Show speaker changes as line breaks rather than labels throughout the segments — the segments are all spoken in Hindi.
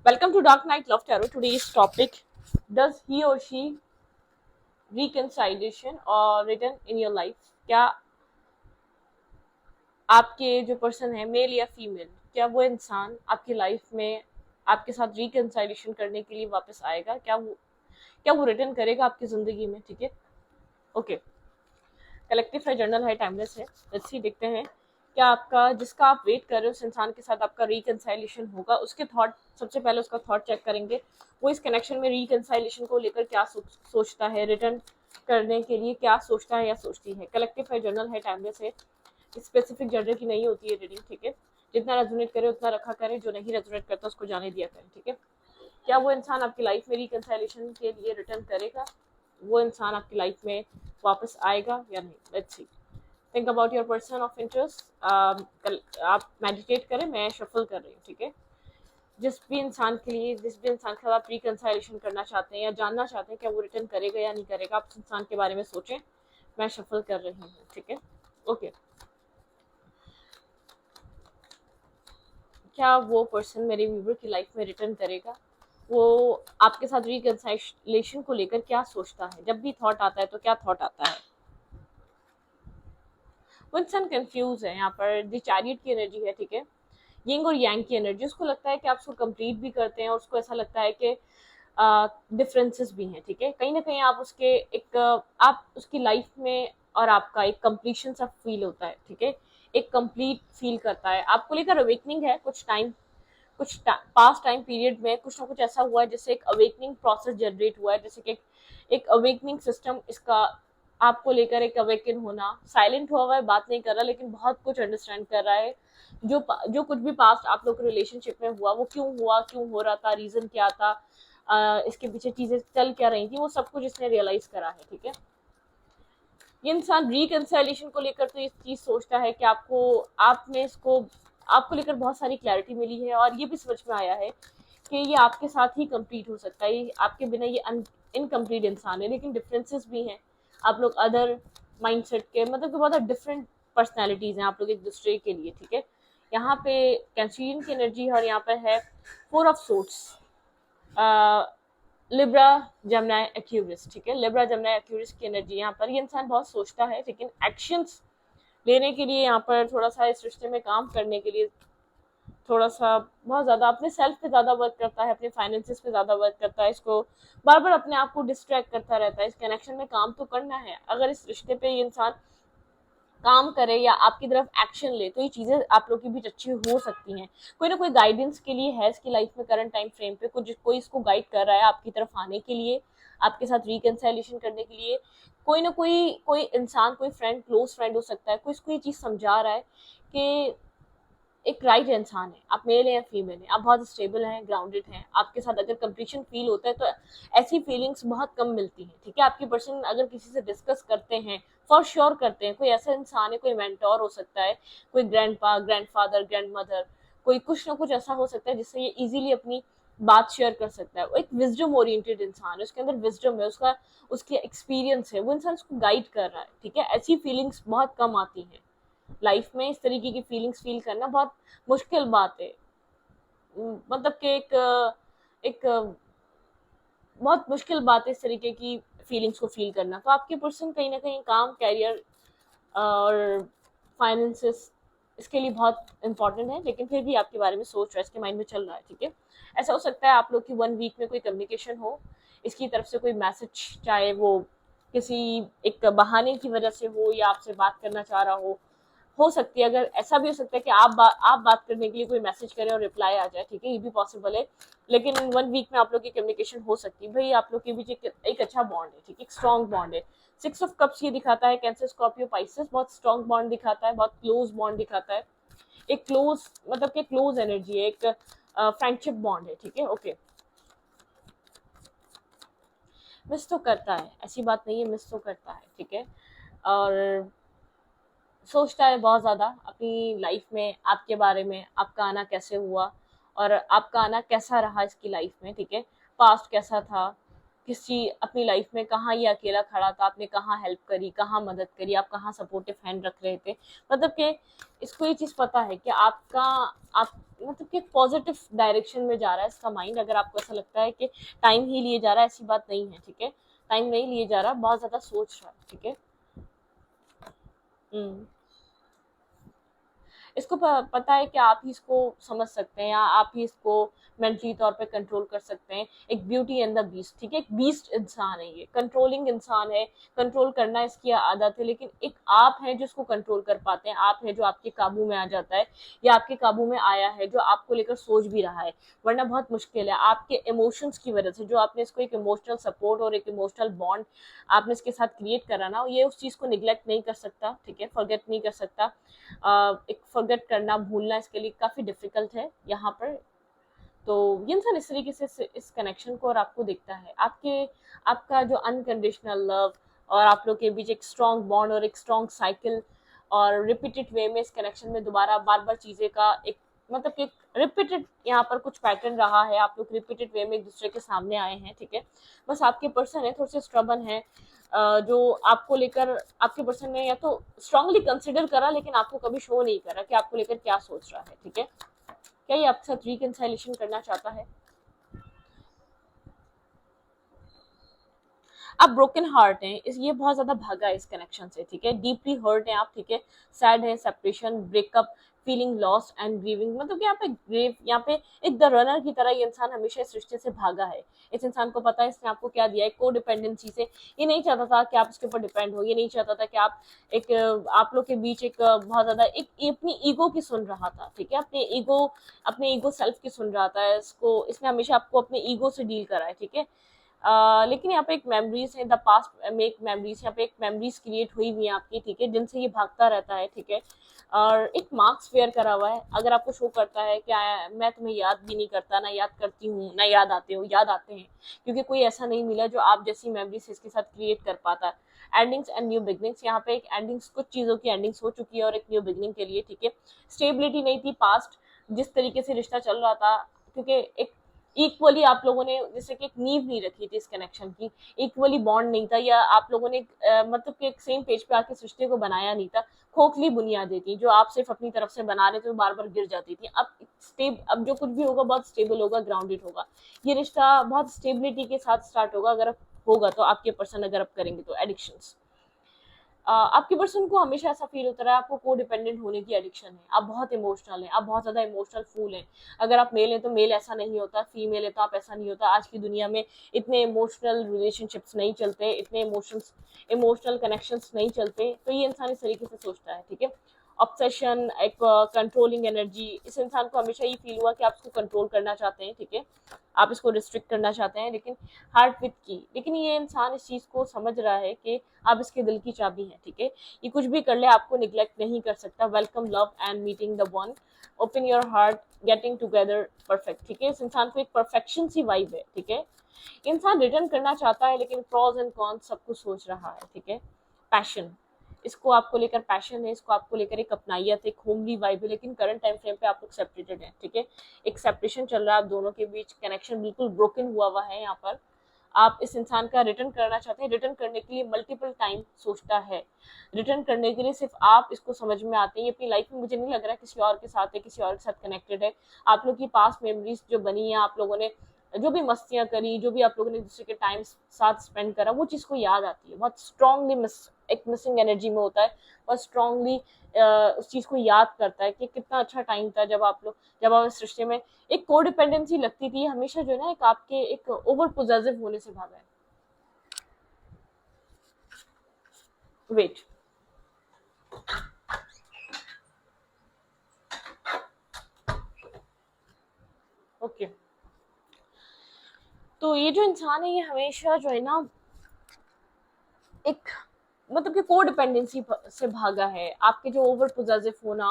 Welcome to Dark Knight Love Tarot. Today's topic: does he or she reconciliation or written in your life? क्या आपके जो पर्सन है, मेल या फीमेल, क्या वो इंसान आपकी लाइफ में आपके साथ रिकंसाइलेशन करने के लिए वापस आएगा? क्या वो रिटर्न करेगा आपकी जिंदगी में? ठीक है, ओके। कलेक्टिव है, जर्नल है, टाइमलेस है। लेट्स सी, देखते हैं क्या आपका जिसका आप वेट कर रहे हो उस इंसान के साथ आपका रिकंसाइलेशन होगा। उसके थॉट, सबसे पहले उसका थॉट चेक करेंगे। वो इस कनेक्शन में रिकंसाइलेशन को लेकर क्या सोचता है, रिटर्न करने के लिए क्या सोचता है या सोचती है। कलेक्टिव है, जर्नल है, टाइमलेस है। स्पेसिफिक जेंडर की नहीं होती है रीडिंग, ठीक है। जितना रेजोनेट करे उतना रखा करें, जो नहीं रेजोनेट करता उसको जाने दिया करें, ठीक है। क्या वो इंसान आपकी लाइफ में रिकंसाइलेशन के लिए रिटर्न करेगा? वो इंसान आपकी लाइफ में वापस आएगा या नहीं? Let's see. Think about your person of interest. आप मेडिटेट करें, मैं शफल कर रही हूँ, ठीक है। जिस भी इंसान के साथ आप रिकंसाइलेशन करना चाहते हैं या जानना चाहते हैं क्या वो रिटर्न करेगा या नहीं करेगा, आप उस इंसान के बारे में सोचें। मैं शफल कर रही हूँ, ठीक है, ओके। क्या वो पर्सन मेरे व्यूवर की लाइफ में रिटर्न करेगा? वो आपके साथ रिकंसाइलेशन को लेकर क्या सोचता है? जब भी थॉट आता है तो क्या थॉट आता है? वो इंसान कंफ्यूज है। यहाँ पर द चैरियट की एनर्जी है, ठीक है। यिंग और यांग की एनर्जी, उसको लगता है कि आप उसको कंप्लीट भी करते हैं और उसको ऐसा लगता है कि डिफरेंसेस भी हैं, ठीक है। कहीं ना कहीं आप उसके एक आप उसकी लाइफ में और आपका एक कंप्लीशन सा फील होता है, ठीक है। एक कंप्लीट फील करता है आपको लेकर। अवेकनिंग है, कुछ पास्ट टाइम पीरियड में कुछ ना कुछ ऐसा हुआ है जिससे एक अवेकनिंग प्रोसेस जनरेट हुआ है, जैसे कि एक अवेकनिंग सिस्टम इसका आपको लेकर एक अवेकन होना। साइलेंट हुआ है, बात नहीं कर रहा, लेकिन बहुत कुछ अंडरस्टैंड कर रहा है। जो कुछ भी पास्ट आप लोग के रिलेशनशिप में हुआ, वो क्यों हुआ, क्यों हो रहा था, रीजन क्या था, इसके पीछे चीजें चल क्या रही थी, वो सब कुछ इसने रियलाइज करा है, ठीक है। ये इंसान रिकंसाइलेशन को लेकर तो ये चीज सोचता है कि आपको लेकर बहुत सारी क्लैरिटी मिली है और ये भी समझ में आया है कि ये आपके साथ ही कंप्लीट हो सकता है। आपके बिना ये इनकम्प्लीट इंसान है, लेकिन डिफरेंसेस भी हैं। आप लोग अदर माइंडसेट के, मतलब कि बहुत डिफरेंट पर्सनैलिटीज हैं आप लोग एक दूसरे के लिए, ठीक है। यहाँ पे कैंसरियन की एनर्जी है और यहाँ पे है four of sorts. Libra, Gemini, Aquarius, ठीक है। लिब्रा, जमनाई, एक्यूरिस की एनर्जी यहाँ पर। ये इंसान बहुत सोचता है, लेकिन एक्शंस लेने के लिए, यहाँ पर थोड़ा सा इस रिश्ते में काम करने के लिए, थोड़ा सा बहुत ज़्यादा अपने सेल्फ पे ज़्यादा वर्क करता है, अपने फाइनेंसेस पे ज़्यादा वर्क करता है। इसको बार बार अपने आप को डिस्ट्रैक्ट करता रहता है। इस कनेक्शन में काम तो करना है। अगर इस रिश्ते पे ये इंसान काम करे या आपकी तरफ एक्शन ले तो ये चीजें आप लोग की बीच अच्छी हो सकती हैं। कोई ना कोई गाइडेंस के लिए है इसकी लाइफ में, करंट टाइम फ्रेम पे कुछ कोई इसको गाइड कर रहा है आपकी तरफ आने के लिए, आपके साथ रिकंसाइलेशन करने के लिए। कोई इंसान, कोई फ्रेंड, क्लोज फ्रेंड हो सकता है, कोई इसको ये चीज समझा रहा है कि एक राइट इंसान है। आप मेल हैं या फीमेल हैं, आप बहुत स्टेबल हैं, ग्राउंडेड हैं, आपके साथ अगर कंप्लीशन फील होता है तो ऐसी फीलिंग्स बहुत कम मिलती हैं, ठीक है। आपके पर्सन अगर किसी से डिस्कस करते हैं, फॉर श्योर करते हैं, कोई ऐसा इंसान है, कोई मेंटोर हो सकता है, कोई ग्रैंडफादर, ग्रैंड मदर, कोई कुछ ना कुछ ऐसा हो सकता है जिससे ये इजीली अपनी बात शेयर कर सकता है। वो एक विजडम ओरिएंटेड इंसान है, उसके अंदर विजडम है, उसके एक्सपीरियंस है, वो इंसान उसको गाइड कर रहा है, ठीक है। ऐसी फीलिंग्स बहुत कम आती हैं लाइफ में। इस तरीके की फीलिंग्स फील करना बहुत मुश्किल बात है। मतलब कि एक बहुत मुश्किल बात है इस तरीके की फीलिंग्स को फील करना। तो आपके पर्सन कहीं ना कहीं काम, कैरियर और फाइनेंसेस इसके लिए बहुत इंपॉर्टेंट है, लेकिन फिर भी आपके बारे में सोच रहा है, इसके माइंड में चल रहा है, ठीक है। ऐसा हो सकता है आप लोग की 1 वीक में कोई कम्युनिकेशन हो, इसकी तरफ से कोई मैसेज, चाहे वो किसी एक बहाने की वजह से हो या आपसे बात करना चाह रहा हो सकती है। अगर ऐसा भी हो सकता है कि आप बात करने के लिए कोई मैसेज करें और रिप्लाई आ जाए, ठीक है, ये भी पॉसिबल है। लेकिन 1 वीक में आप लोग की कम्युनिकेशन हो सकती है। भाई आप लोग के बीच एक अच्छा बॉन्ड है, ठीक है, एक स्ट्रॉन्ग बॉन्ड है। 6 ऑफ कप्स ये दिखाता है कैंसर, स्कॉर्पियो, पाइसेस, बहुत स्ट्रॉन्ग बॉन्ड दिखाता है, बहुत क्लोज बॉन्ड दिखाता है। एक क्लोज, मतलब कि क्लोज एनर्जी है, एक फ्रेंडशिप बॉन्ड है, ठीक है, ओके। मिस तो करता है, ऐसी बात नहीं है, मिस तो करता है, ठीक है। और सोचता है बहुत ज़्यादा अपनी लाइफ में, आपके बारे में, आपका आना कैसे हुआ और आपका आना कैसा रहा इसकी लाइफ में, ठीक है। पास्ट कैसा था, किसी अपनी लाइफ में कहाँ ये अकेला खड़ा था, आपने कहाँ हेल्प करी, कहाँ मदद करी, आप कहाँ सपोर्टिव हैंड रख रहे थे। मतलब कि इसको ये चीज़ पता है कि आपका आप मतलब कि पॉजिटिव डायरेक्शन में जा रहा है इसका माइंड। अगर आपको ऐसा लगता है कि टाइम ही लिए जा रहा है, ऐसी बात नहीं है, ठीक है। टाइम नहीं लिए जा रहा, बहुत ज़्यादा सोच रहा है, ठीक है। हम्म। इसको पता है कि आप ही इसको समझ सकते हैं या आप ही इसको मेंटली तौर पे कंट्रोल कर सकते हैं। एक ब्यूटी एंड द बीस्ट, ठीक है। एक बीस्ट इंसान है, ये कंट्रोलिंग इंसान है, कंट्रोल करना इसकी आदत है, लेकिन एक आप है जो इसको कंट्रोल कर पाते हैं। आप है जो आपके काबू में आ जाता है या आपके काबू में आया है, जो आपको लेकर सोच भी रहा है, वरना बहुत मुश्किल है। आपके इमोशंस की वजह से जो आपने इसको एक इमोशनल सपोर्ट और एक इमोशनल बॉन्ड आपने इसके साथ क्रिएट करा ना, ये उस चीज़ को निगलेक्ट नहीं कर सकता, ठीक है, फॉरगेट नहीं कर सकता। एक फॉरगेट करना, भूलना इसके लिए काफ़ी डिफिकल्ट है यहाँ पर। तो ये इंसान इस तरीके से इस कनेक्शन को और आपको देखता है, आपके आपका जो अनकंडीशनल लव और आप लोग के बीच एक स्ट्रॉन्ग बॉन्ड और एक स्ट्रॉन्ग साइकिल, और रिपीटेड वे में इस कनेक्शन में दोबारा बार बार चीज़ें का एक मतलब कि रिपीटेड यहाँ पर कुछ पैटर्न रहा है। आप लोग रिपीटेड वे में एक दूसरे के सामने आए हैं, ठीक है। बस आपके पर्सन है थोड़े से स्ट्रबन है, जो आपको लेकर आपके पर्सन ने या तो स्ट्रांगली कंसिडर करा लेकिन आपको कभी शो नहीं करा कि आपको लेकर क्या सोच रहा है, ठीक है। क्या ये आपके साथ रिकंसाइलेशन करना चाहता है? आप ब्रोकन हार्ट हैं, इस ये बहुत ज्यादा भागा है इस कनेक्शन से, ठीक है। डीपली हर्ट हैं आप, ठीक है। सैड है, separation, breakup, feeling lost and grieving. मतलब कि यहाँ पे ग्रेव, यहाँ पे एक द रनर की तरह ये इंसान हमेशा इस रिश्ते से भागा है। इस इंसान को पता है इसने आपको क्या दिया है, को डिपेंडेंसी से। ये नहीं चाहता था कि आप इसके ऊपर डिपेंड हो, ये नहीं चाहता था कि आप एक आप लोग के बीच एक बहुत ज्यादा एक अपनी ईगो की सुन रहा था, ठीक है। अपने ईगो सेल्फ की सुन रहा था। इसको इसने हमेशा आपको अपने ईगो से डील करा है, ठीक है। लेकिन यहाँ पे एक मेमोरीज है, द पास्ट में एक मेमोरीज, यहाँ पे एक मेमोरीज क्रिएट हुई हुई है आपकी, ठीक है, जिनसे ये भागता रहता है, ठीक है। और एक मार्क्स वेयर करा हुआ है। अगर आपको शो करता है कि मैं तुम्हें याद भी नहीं करता, ना याद करती हूँ, ना याद आते हो, याद आते हैं, क्योंकि कोई ऐसा नहीं मिला जो आप जैसी मेमोरीज इसके साथ क्रिएट कर पाता है। एंडिंग्स एंड न्यू बिगनिंग्स, यहाँ पे एक एंडिंग्स, कुछ चीज़ों की एंडिंग्स हो चुकी है और एक न्यू बिगनिंग के लिए, ठीक है। स्टेबिलिटी नहीं थी पास्ट, जिस तरीके से रिश्ता चल रहा था, क्योंकि एक इक्वली आप लोगों ने जैसे कि एक नींव नहीं रखी थी इस कनेक्शन की, इक्वली बॉन्ड नहीं था, या आप लोगों ने मतलब कि एक सेम पेज पे आके रिश्ते को बनाया नहीं था। खोखली बुनियादें थी जो आप सिर्फ अपनी तरफ से बना रहे थे, बार बार गिर जाती थी। अब जो कुछ भी होगा बहुत स्टेबल होगा, ग्राउंडेड होगा। ये रिश्ता बहुत स्टेबिलिटी के साथ स्टार्ट होगा, अगर होगा तो आपके पर्सन अगर आप करेंगे तो। एडिक्शंस, आपके पर्सन को हमेशा ऐसा फील होता है आपको को डिपेंडेंट होने की एडिक्शन है। आप बहुत इमोशनल हैं, आप बहुत ज़्यादा इमोशनल फूल हैं। अगर आप मेल हैं तो मेल ऐसा नहीं होता, फीमेल है तो आप ऐसा नहीं होता। आज की दुनिया में इतने इमोशनल रिलेशनशिप्स नहीं चलते, इतने इमोशनल कनेक्शंस नहीं चलते। तो ये इंसान इस तरीके से सोचता है, ठीक है। ऑब्सेशन, एक कंट्रोलिंग एनर्जी, इस इंसान को हमेशा ये फील हुआ कि आप इसको कंट्रोल करना चाहते हैं, ठीक है, आप इसको रिस्ट्रिक्ट करना चाहते हैं, लेकिन हार्ट विथ की। लेकिन ये इंसान इस चीज़ को समझ रहा है कि आप इसके दिल की चाबी हैं, ठीक है। ये कुछ भी कर ले आपको निगलेक्ट नहीं कर सकता। Welcome love and meeting the one, open your heart, getting together, perfect, ठीक है। इस इंसान को एक परफेक्शन सी वाइब है, ठीक है। इंसान रिटर्न करना चाहता है लेकिन प्रॉज एंड कॉन्स सब कुछ सोच रहा है, ठीक है। पैशन, इसको आपको लेकर पैशन है, इसको आपको लेकर एक अपनाइयत, एक होमली वाइब है, लेकिन करंट टाइम फ्रेम पे आप लोग सेपरेटेड हैं, ठीक है। एक सेपरेशन चल रहा है आप दोनों के बीच, कनेक्शन बिल्कुल ब्रोकन हुआ है यहाँ पर। आप इस इंसान का रिटर्न करना चाहते हैं, रिटर्न करने के लिए मल्टीपल टाइम सोचता है। रिटर्न करने के लिए सिर्फ आप इसको समझ में आते हैं। ये अपनी लाइफ में मुझे नहीं लग रहा है किसी और के साथ है, किसी और के साथ कनेक्टेड है। आप लोग की पास्ट मेमोरीज जो बनी है, आप लोगों ने जो भी मस्तियां करी, जो भी आप लोगों ने एक दूसरे के टाइम साथ स्पेंड करा, वो चीज़ को याद आती है। बहुत स्ट्रांगली एक मिसिंग एनर्जी में होता है, बहुत स्ट्रांगली उस चीज़ को याद करता है कि कितना अच्छा टाइम था जब आप इस रिश्ते में। एक कोडिपेंडेंसी लगती थी हमेशा, जो है ना, एक आपके एक ओवर पोजेसिव होने से भागा है। Wait, okay. तो ये जो इंसान है ये हमेशा जो है ना एक मतलब कि को डिपेंडेंसी से भागा है, आपके जो ओवर पोजेसिव होना,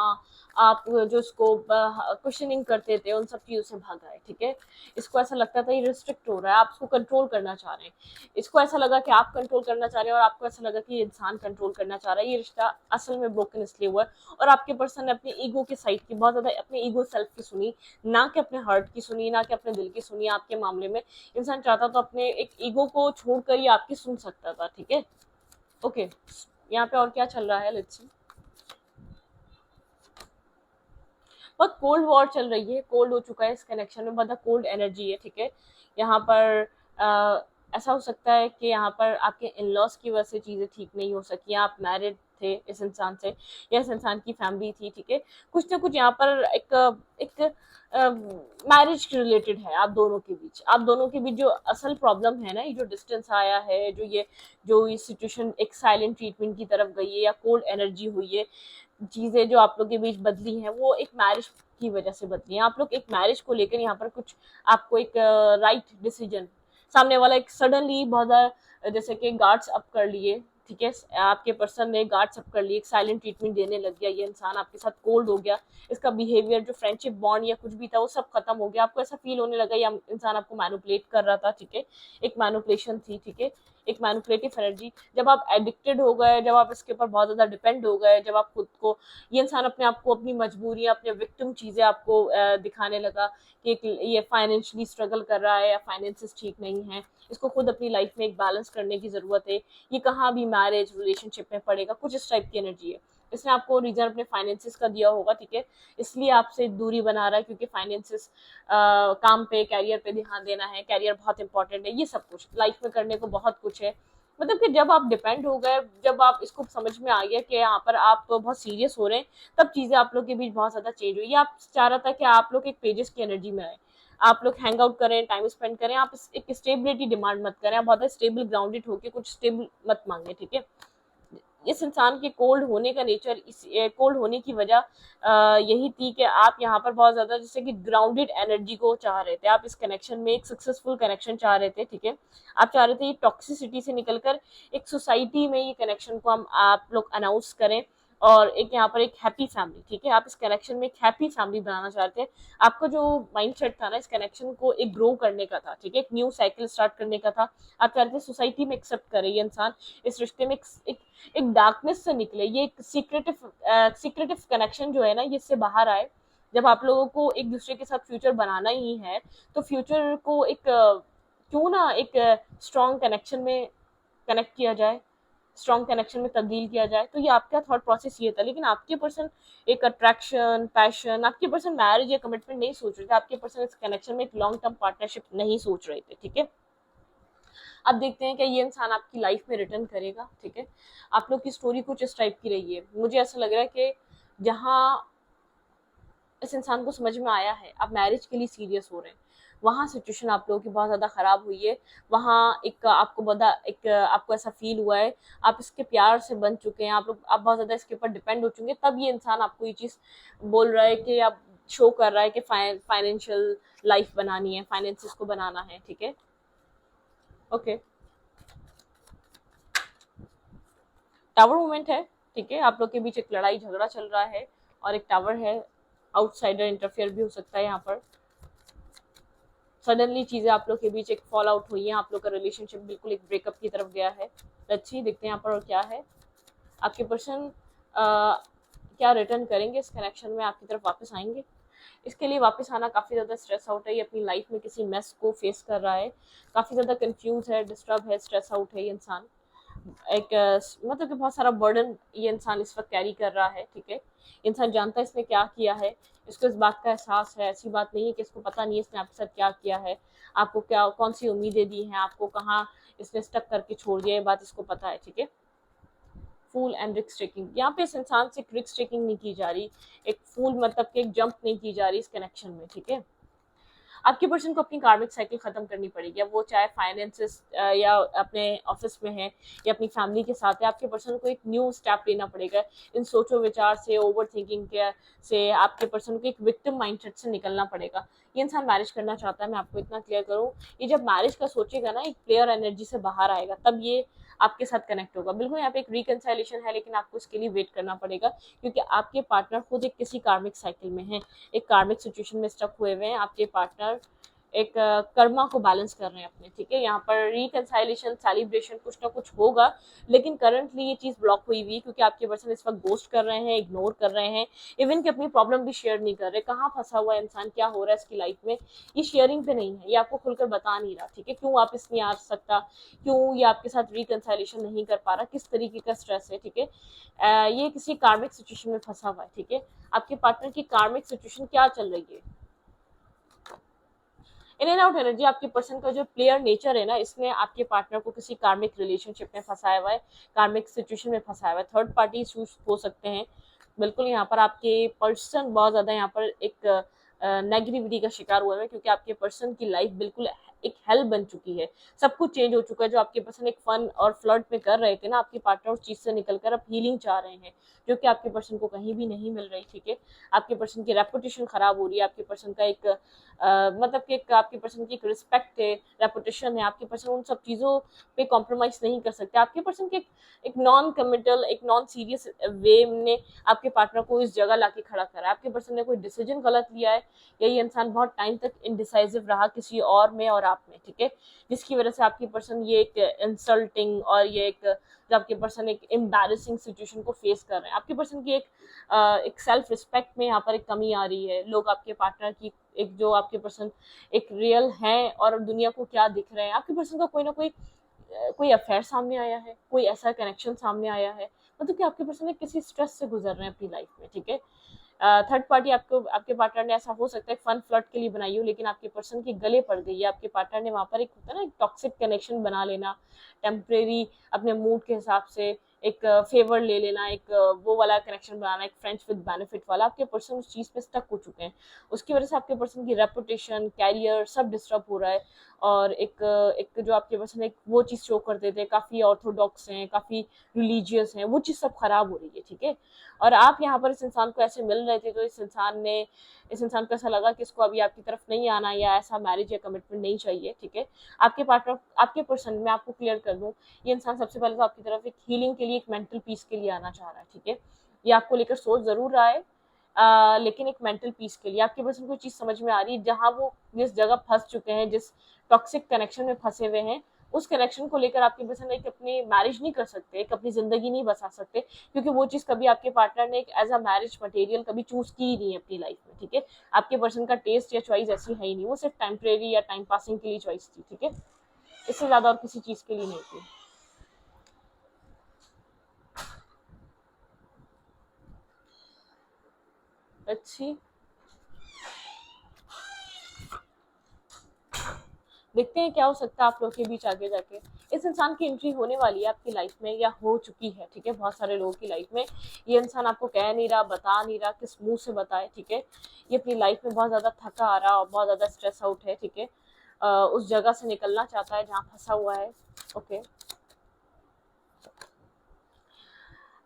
आप जो उसको क्वेश्चनिंग करते थे, उन सब चीजों से भागा है, ठीक है। इसको ऐसा लगता था ये रिस्ट्रिक्ट हो रहा है, आप उसको कंट्रोल करना चाह रहे हैं, इसको ऐसा लगा कि आप कंट्रोल करना चाह रहे हैं और आपको ऐसा लगा कि ये इंसान कंट्रोल करना चाह रहा है। ये रिश्ता असल में ब्रोकन इसलिए हुआ है और आपके पर्सन ने अपने ईगो के साइड की बहुत ज्यादा, अपने ईगो सेल्फ की सुनी, ना कि अपने हार्ट की सुनी, ना कि अपने दिल की सुनी। आपके मामले में इंसान चाहता तो अपने एक ईगो को छोड़कर ही आपकी सुन सकता था, ठीक है। ओके, यहाँ पे और क्या चल रहा है, लेट्स सी। बहुत कोल्ड वॉर चल रही है, कोल्ड हो चुका है इस कनेक्शन में, बहुत कोल्ड एनर्जी है, ठीक है। यहाँ पर ऐसा हो सकता है कि यहाँ पर आपके इन लॉज की वजह से चीज़ें ठीक नहीं हो सकी, आप मैरिड थे इस इंसान से या इस इंसान की फैमिली थी, ठीक है। कुछ ना कुछ यहाँ पर एक एक मैरिज रिलेटेड है आप दोनों के बीच, आप दोनों के बीच जो असल प्रॉब्लम है ना, ये जो डिस्टेंस आया है, जो ये सिचुएशन एक साइलेंट ट्रीटमेंट की तरफ गई है या कोल्ड एनर्जी हुई है, चीजें जो आप लोग के बीच बदली हैं, वो एक मैरिज की वजह से बदली है। आप लोग एक मैरिज को लेकर यहाँ पर कुछ आपको एक राइट डिसीजन, सामने वाला एक सडनली बहुत ज्यादा जैसे कि गार्ड्स अप कर लिए, ठीक है, आपके पर्सन ने गार्ड्स अप कर लिए, एक साइलेंट ट्रीटमेंट देने लग गया, ये इंसान आपके साथ कोल्ड हो गया, इसका बिहेवियर जो फ्रेंडशिप बॉन्ड या कुछ भी था वो सब खत्म हो गया, आपको ऐसा फील होने लगा ये इंसान आपको मैनिपुलेट कर रहा था, ठीक है, एक मैनिपुलेशन थी, ठीक है, एक मैनिपुलेटिव एनर्जी। जब आप एडिक्टेड हो गए, जब आप इसके ऊपर बहुत ज्यादा डिपेंड हो गए, जब आप खुद को, ये इंसान अपने आप को, अपनी मजबूरियां, अपने विक्टिम चीजें आपको दिखाने लगा कि ये फाइनेंशियली स्ट्रगल कर रहा है या फाइनेंसेस ठीक नहीं है, इसको खुद अपनी लाइफ में एक बैलेंस करने की जरूरत है, ये कहाँ भी मैरिज रिलेशनशिप में पड़ेगा, कुछ इस टाइप की एनर्जी है। इसने आपको रीजन अपने फाइनेंसेस का दिया होगा, ठीक है, इसलिए आपसे दूरी बना रहा है, क्योंकि फाइनेंसेस, काम पे, कैरियर पे ध्यान देना है, कैरियर बहुत इंपॉर्टेंट है, ये सब कुछ लाइफ में करने को बहुत कुछ है। मतलब कि जब आप डिपेंड हो गए, जब आप इसको समझ में आ गया कि यहाँ पर आप बहुत सीरियस हो रहे हैं, तब चीजें आप लोग के बीच बहुत ज्यादा चेंज हुई। आप चाह रहा था कि आप लोग एक पेजेस की एनर्जी में आए, आप लोग हैंग आउट करें, टाइम स्पेंड करें, आप एक स्टेबिलिटी डिमांड मत करें, आप बहुत स्टेबल ग्राउंडेड होकर कुछ स्टेबल मत मांगे, ठीक है। इस इंसान के कोल्ड होने का नेचर, इस कोल्ड होने की वजह यही थी कि आप यहाँ पर बहुत ज्यादा जैसे कि ग्राउंडेड एनर्जी को चाह रहे थे, आप इस कनेक्शन में एक सक्सेसफुल कनेक्शन चाह रहे थे, ठीक है। आप चाह रहे थे ये टॉक्सिसिटी से निकलकर एक सोसाइटी में ये कनेक्शन को हम आप लोग अनाउंस करें और एक यहाँ पर एक हैप्पी फैमिली, ठीक है, आप इस कनेक्शन में एक हैप्पी फैमिली बनाना चाहते हैं। आपका जो माइंडसेट था ना, इस कनेक्शन को एक ग्रो करने का था, ठीक है, एक न्यू साइकिल स्टार्ट करने का था। आप चाहते थे सोसाइटी में एक्सेप्ट करे ये इंसान, इस रिश्ते में एक डार्कनेस से निकले, ये एक सीक्रेटिव कनेक्शन जो है ना, ये इससे बाहर आए। जब आप लोगों को एक दूसरे के साथ फ्यूचर बनाना ही है, तो फ्यूचर को एक क्यों ना एक स्ट्रॉन्ग कनेक्शन में कनेक्ट किया जाए, स्ट्रॉन्ग कनेक्शन में तब्दील किया जाए। तो ये आपका थॉट प्रोसेस ये था, लेकिन आपके पर्सन एक अट्रैक्शन, पैशन, आपके पर्सन मैरिज या कमिटमेंट नहीं सोच रहे थे, आपके पर्सन इस कनेक्शन में एक लॉन्ग टर्म पार्टनरशिप नहीं सोच रहे थे, ठीक है। अब देखते हैं कि ये इंसान आपकी लाइफ में रिटर्न करेगा, ठीक है। आप लोग की स्टोरी कुछ इस टाइप की रही है, मुझे ऐसा लग रहा है कि जहाँ इस इंसान को समझ में आया है आप मैरिज के लिए सीरियस हो रहे हैं, वहाँ सिचुएशन आप लोगों की बहुत ज़्यादा ख़राब हुई है, वहाँ एक आपको एक आपको ऐसा फील हुआ है, आप इसके प्यार से बन चुके हैं, आप बहुत ज़्यादा इसके ऊपर डिपेंड हो चुके हैं, तब ये इंसान आपको ये चीज़ बोल रहा है कि आप शो कर रहा है कि फाइनेंशियल लाइफ बनानी है, फाइनेंसिस को बनाना है, ठीक है। ओके, टावर मूवमेंट है, ठीक है, आप लोग के बीच एक लड़ाई झगड़ा चल रहा है और एक टावर है, आउटसाइडर इंटरफेयर भी हो सकता है, यहाँ पर सडनली चीजें आप लोग के बीच एक फॉल आउट हुई है, आप लोग का रिलेशनशिप बिल्कुल एक ब्रेकअप की तरफ गया है। अच्छी देखते हैं यहाँ पर और क्या है। आपके पर्सन क्या रिटर्न करेंगे इस कनेक्शन में, आपकी तरफ वापस आएंगे। इसके लिए वापस आना काफ़ी ज़्यादा स्ट्रेस आउट है, ये अपनी लाइफ में किसी मेस को फेस कर रहा है, काफ़ी ज़्यादा कंफ्यूज है, डिस्टर्ब है, स्ट्रेस आउट है ये इंसान, एक मतलब कि बहुत सारा बर्डन ये इंसान इस वक्त कैरी कर रहा है, ठीक है। इंसान जानता है इसने क्या किया है, इसको इस बात का एहसास है, ऐसी बात नहीं है कि इसको पता नहीं है इसने आपके साथ क्या किया है, आपको क्या कौन सी उम्मीदें दी हैं, आपको कहाँ इसने स्टक करके छोड़ दिया, ये बात इसको पता है, ठीक है। फूल एंड रिस्क टेकिंग, यहाँ पे इस इंसान से रिस्क टेकिंग नहीं की जा रही, एक फूल मतलब कि एक जंप नहीं की जा रही इस कनेक्शन में, ठीक है। आपके पर्सन को अपनी कार्मिक साइकिल खत्म करनी पड़ेगी, अब वो चाहे फाइनेंसेस या अपने ऑफिस में है या अपनी फैमिली के साथ है, आपके पर्सन को एक न्यू स्टेप लेना पड़ेगा, इन सोचो विचार से, ओवर थिंकिंग के से आपके पर्सन को एक विक्टिम माइंडसेट से निकलना पड़ेगा। ये इंसान मैरिज करना चाहता है, मैं आपको इतना क्लियर करूँ, ये जब मैरिज का सोचेगा ना, एक प्लेयर एनर्जी से बाहर आएगा, तब ये आपके साथ कनेक्ट होगा। बिल्कुल यहाँ पे एक रिकंसाइलेशन है, लेकिन आपको इसके लिए वेट करना पड़ेगा, क्योंकि आपके पार्टनर खुद एक किसी कार्मिक साइकिल में है, एक कार्मिक सिचुएशन में स्टक हुए हुए हैं। आपके पार्टनर एक कर्मा को बैलेंस कर रहे हैं अपने, ठीक है। यहाँ पर रिकंसाइलेशन, सेलिब्रेशन कुछ ना कुछ होगा, लेकिन करंटली ये चीज ब्लॉक हुई हुई है, क्योंकि आपके पर्सन इस वक्त गोस्ट कर रहे हैं, इग्नोर कर रहे हैं, इवन कि अपनी प्रॉब्लम भी शेयर नहीं कर रहे। कहाँ फंसा हुआ है इंसान, क्या हो रहा है इसकी लाइफ में, ये शेयरिंग पे नहीं है, ये आपको खुलकर बता नहीं रहा, ठीक है। क्यों वापस नहीं आ सकता, क्यों ये आपके साथ रिकंसाइलेशन नहीं कर पा रहा, किस तरीके का स्ट्रेस है, ठीक है। ये किसी कार्मिक सिचुएशन में फंसा हुआ है, ठीक है। आपके पार्टनर की कार्मिक सिचुएशन क्या चल रही है। इन एंड आउट एनर्जी, आपके पर्सन का जो प्लेयर नेचर है ना, इसने आपके पार्टनर को किसी कार्मिक रिलेशनशिप में फंसाया हुआ है, कार्मिक सिचुएशन में फंसाया हुआ है। थर्ड पार्टी इश्यूज हो सकते हैं। बिल्कुल यहाँ पर आपके पर्सन बहुत ज्यादा यहाँ पर एक नेगेटिविटी का शिकार हुआ है, क्योंकि आपके पर्सन की लाइफ बिल्कुल एक हेल बन चुकी है। सब कुछ चेंज हो चुका है। जो आपके पर्सन एक फन और फ्लर्ट में कर रहे थे ना, आपके पार्टनर उस चीज से निकलकर अब हीलिंग चाह रहे हैं, जो कि आपके पर्सन को कहीं भी नहीं मिल रही, ठीक है। आपके पर्सन की रेपुटेशन खराब हो रही है, आपके पर्सन का एक मतलब कि आपके पर्सन की एक रिस्पेक्ट है, रेपुटेशन है, आपके पर्सन उन सब चीज़ों पे कॉम्प्रोमाइज नहीं कर सकते। आपके पर्सन के एक नॉन कमिटल, एक नॉन सीरियस वे ने आपके पार्टनर को इस जगह लाके खड़ा करा है। आपके पर्सन ने कोई डिसीजन गलत लिया है, या ये इंसान बहुत टाइम तक इनडिसाइसिव रहा किसी और में और आप में, ठीक है, जिसकी वजह से आपके पर्सन ये एक इंसल्टिंग और ये एक जो आपके पर्सन एक एम्बैरेसिंग सिचुएशन को फेस कर रहे हैं। आपके पर्सन की एक सेल्फ रिस्पेक्ट में यहाँ पर एक कमी आ रही है। लोग आपके पार्टनर की एक जो आपके पर्सन एक रियल है और दुनिया को क्या दिख रहे हैं, आपके पर्सन का कोई ना कोई अफेयर सामने आया है, कोई ऐसा कनेक्शन सामने आया है, मतलब कि आपके पर्सन किसी स्ट्रेस से गुजर रहे हैं अपनी लाइफ में, ठीक है। थर्ड पार्टी आपको आपके पार्टनर ने ऐसा हो सकता है फन फ्लर्ट के लिए बनाई हो, लेकिन आपके पर्सन के गले पड़ गई है। आपके पार्टनर ने वहां पर एक होता है ना, एक टॉक्सिक कनेक्शन बना लेना, टेम्परेरी अपने मूड के हिसाब से एक फेवर ले लेना, एक वो वाला कनेक्शन बनाना, एक फ्रेंड्स विद बेनिफिट वाला। आपके पर्सन उस चीज पे स्टक हो चुके हैं। उसकी वजह से आपके पर्सन की रेपुटेशन, कैरियर सब डिस्टर्ब हो रहा है। और एक जो आपके पर्सन एक वो चीज शो करते थे, काफी ऑर्थोडॉक्स हैं, काफी रिलीजियस हैं, वो चीज सब खराब हो रही है, ठीक है। और आप यहाँ पर इस इंसान को ऐसे मिल रहे थे, तो इस इंसान को ऐसा लगा कि इसको अभी आपकी तरफ नहीं आना, या ऐसा मैरिज या कमिटमेंट नहीं चाहिए, ठीक है। आपके पार्टनर, आपके पर्सन, मैं आपको क्लियर कर दूं, ये इंसान सबसे पहले तो आपकी तरफ एक हीलिंग के लिए, एक मेंटल पीस के लिए आना चाह रहा है, ठीक है। ये आपको लेकर सोच जरूर रहा है, लेकिन एक मेंटल पीस के लिए आपके पर्सन को चीज समझ में आ रही है, जहां वो जिस जगह फंस चुके हैं, जिस टॉक्सिक कनेक्शन में फंसे हुए हैं, उस कनेक्शन को लेकर आपके पर्सन एक अपनी मैरिज नहीं कर सकते, एक अपनी जिंदगी नहीं बसा सकते, क्योंकि वो चीज कभी आपके पार्टनर ने एक एज अ मैरिज मटेरियल कभी चूज की ही नहीं है अपनी लाइफ में, ठीक है। आपके पर्सन का टेस्ट या चॉइस ऐसी है ही नहीं, वो सिर्फ टेम्परेरी या टाइम पासिंग के लिए चॉइस थी, ठीक है। इससे ज्यादा और किसी चीज के लिए नहीं थी। अच्छी, देखते हैं क्या हो सकता है आप लोग के बीच आगे जाके। इस इंसान की एंट्री होने वाली है आपकी लाइफ में, या हो चुकी है, ठीक है, बहुत सारे लोगों की लाइफ में। ये इंसान आपको कह नहीं रहा, बता नहीं रहा, किस मुंह से बताए, ठीक है। ये अपनी लाइफ में बहुत ज्यादा थका आ रहा और बहुत ज्यादा स्ट्रेस आउट है, ठीक है। उस जगह से निकलना चाहता है जहाँ फंसा हुआ है, okay.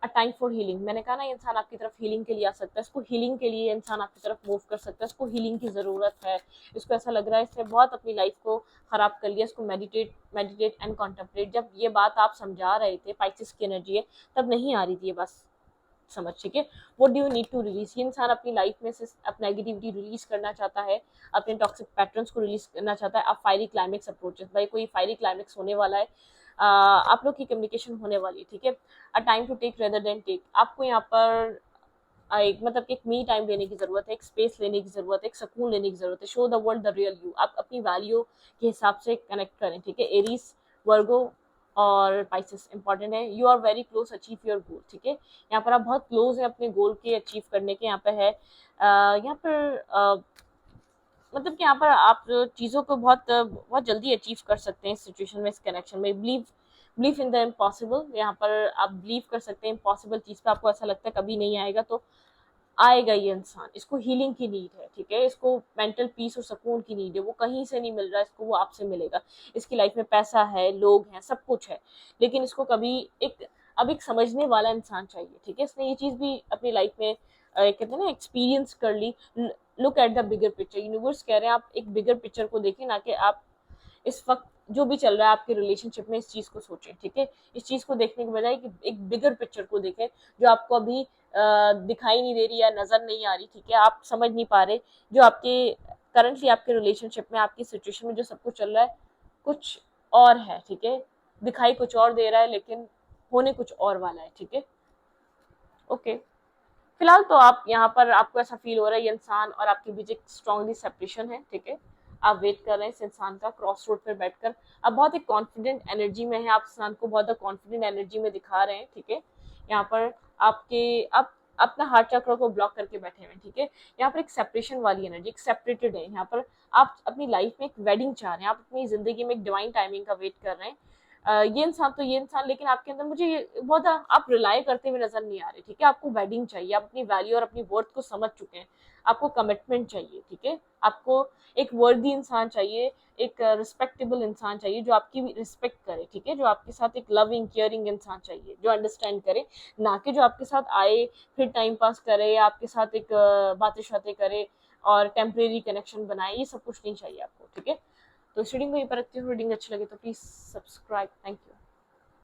A time for healing, मैंने कहा ना, ये इंसान आपकी तरफ हीलिंग के लिए आ सकता है, इसको हीलिंग के लिए इंसान आपकी तरफ मूव कर सकता है, इसको हीलिंग की ज़रूरत है। इसको ऐसा लग रहा है इसने बहुत अपनी लाइफ को खराब कर लिया, इसको मेडिटेट एंड कॉन्टेम्पलेट। जब ये बात आप समझा रहे थे, पाइसेस की एनर्जी है, तब नहीं आ रही थी ये बस समझ, ठीक है। What do you need to release, ये इंसान अपनी लाइफ में से अपना नेगेटिविटी रिलीज करना चाहता है, अपने टॉक्सिक पैटर्न्स को रिलीज करना चाहता है। अब फायरी क्लाइमेक्स अप्रोचेस, भाई कोई फायरी क्लाइमेक्स होने वाला है, आप लोग की कम्युनिकेशन होने वाली है, ठीक है। A time to take rather than take, आपको यहाँ पर एक मतलब कि एक मी टाइम लेने की जरूरत है, एक स्पेस लेने की जरूरत है, एक सुकून लेने की जरूरत है। Show the world the real you, आप अपनी वैल्यू के हिसाब से कनेक्ट करें, ठीक है। एरीज, वर्गो और पाइसेस इंपॉर्टेंट है। You are very close achieve your goal, ठीक है। यहाँ पर आप बहुत क्लोज हैं अपने गोल के अचीव करने के। यहाँ पे है यहाँ पर मतलब कि यहाँ पर आप चीज़ों को बहुत बहुत जल्दी अचीव कर सकते हैं इस सिचुएशन में, इस कनेक्शन में। बिलीव इन द इम्पॉसिबल, यहाँ पर आप बिलीव कर सकते हैं इम्पॉसिबल चीज़ पे। आपको ऐसा लगता है कभी नहीं आएगा, तो आएगा ये इंसान। इसको हीलिंग की नीड है, ठीक है। इसको मेंटल पीस और सुकून की नीड है, वो कहीं से नहीं मिल रहा है इसको, वो आपसे मिलेगा। इसकी लाइफ में पैसा है, लोग हैं, सब कुछ है, लेकिन इसको कभी अब एक समझने वाला इंसान चाहिए, ठीक है। इसने ये चीज़ भी अपनी लाइफ में कहते हैं ना एक्सपीरियंस कर ली। Look at the bigger picture, universe कह रहे हैं आप एक बिगर पिक्चर को देखें, ना कि आप इस वक्त जो भी चल रहा है आपके रिलेशनशिप में, इस चीज को सोचें, ठीक है। इस चीज को देखने के बजाय कि एक बिगर पिक्चर को देखें जो आपको अभी दिखाई नहीं दे रही या नजर नहीं आ रही, ठीक है, आप समझ नहीं पा रहे जो आपके करंटली आपके रिलेशनशिप में, आपकी सिचुएशन में जो सब कुछ चल रहा है कुछ और है, ठीक है, दिखाई कुछ और दे रहा है लेकिन होने कुछ और वाला है, ठीक है। ओके, फिलहाल तो आप यहाँ पर, आपको ऐसा फील हो रहा है ये इंसान और आपके बीच एक स्ट्रांगली सेपरेशन है, ठीक है। आप वेट कर रहे हैं इस इंसान का क्रॉस रोड पर बैठकर, आप बहुत एक कॉन्फिडेंट एनर्जी में है, आप इंसान को बहुत कॉन्फिडेंट एनर्जी में दिखा रहे हैं, ठीक है। यहाँ पर आप अपना हार्ट चक्र को ब्लॉक करके बैठे हुए हैं, ठीक है। यहाँ पर एक सेपरेशन वाली एनर्जी, एक सेपरेटेड है, यहाँ पर आप अपनी लाइफ में एक वेडिंग चाह रहे हैं, आप अपनी जिंदगी में एक डिवाइन टाइमिंग का वेट कर रहे हैं। ये इंसान लेकिन आपके अंदर मुझे ये बहुत आप रिलाई करते हुए नजर नहीं आ रहे, ठीक है। आपको वेडिंग चाहिए, आप अपनी वैल्यू और अपनी वर्थ को समझ चुके हैं, आपको कमिटमेंट चाहिए, ठीक है। आपको एक वर्दी इंसान चाहिए, एक रिस्पेक्टेबल इंसान चाहिए जो आपकी रिस्पेक्ट करे, ठीक है, जो आपके साथ एक लविंग केयरिंग इंसान चाहिए जो अंडरस्टैंड करे, ना कि जो आपके साथ आए फिर टाइम पास करे या आपके साथ एक बातें शातें करे और टेम्परेरी कनेक्शन बनाए, ये सब कुछ नहीं चाहिए आपको, ठीक है। तो इस रीडिंग को यहीं पर रखती हूँ। रीडिंग अच्छी लगे तो प्लीज सब्सक्राइब। Thank you.